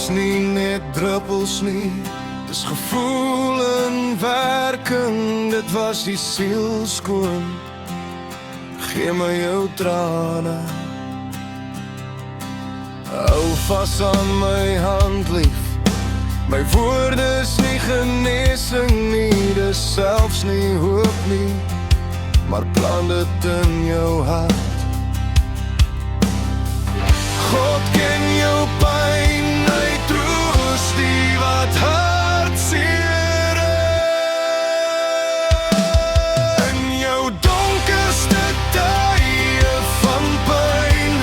Dis nie net druppels nie, dis gevoel en werking, dit was die siel skoon. Gee my jou trane, hou vas aan my hand lief. My woorde is nie genesing nie, dis selfs nie hoop nie, maar plant dit in jou hart. God ken jou pyn, hy troos die wat hartseer is. In jou donkerste tye van pyn,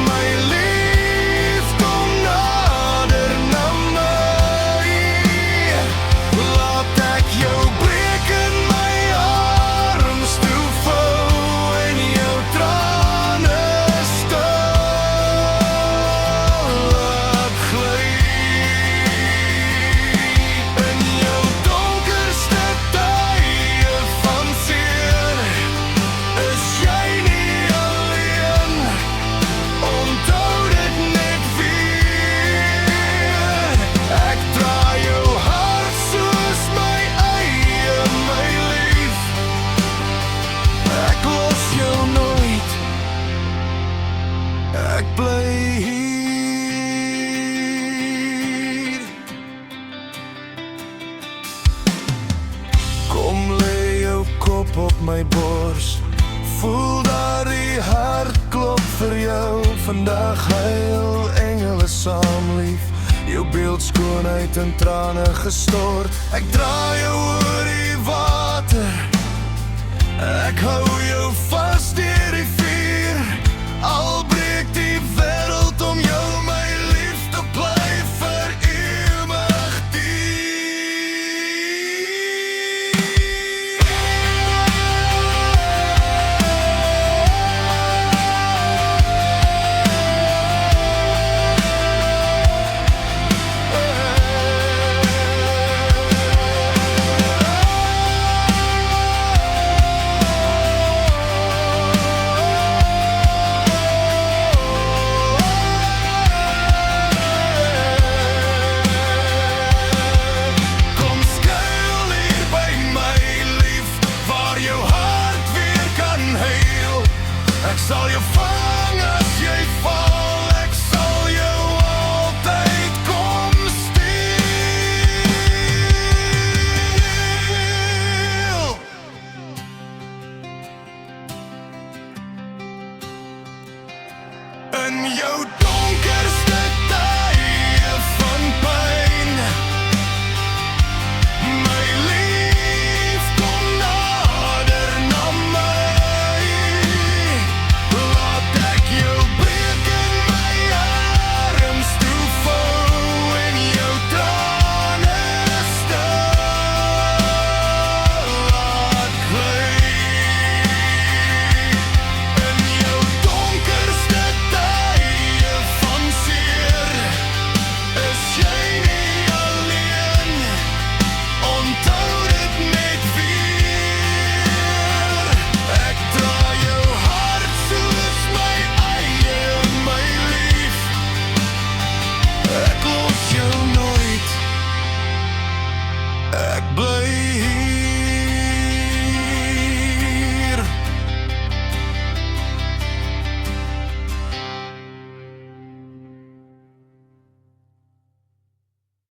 my lief, kom nader na my. Laat ek jou breek in my arms toevou en jou trane ek bly hier. Kom lê jou kop op my bors, voel daar die hart klop vir jou. Vandag huil engele saam lief, jou beeld skoonheid in trane gestort. Ek dra jou oor die water, ek hou jou vas die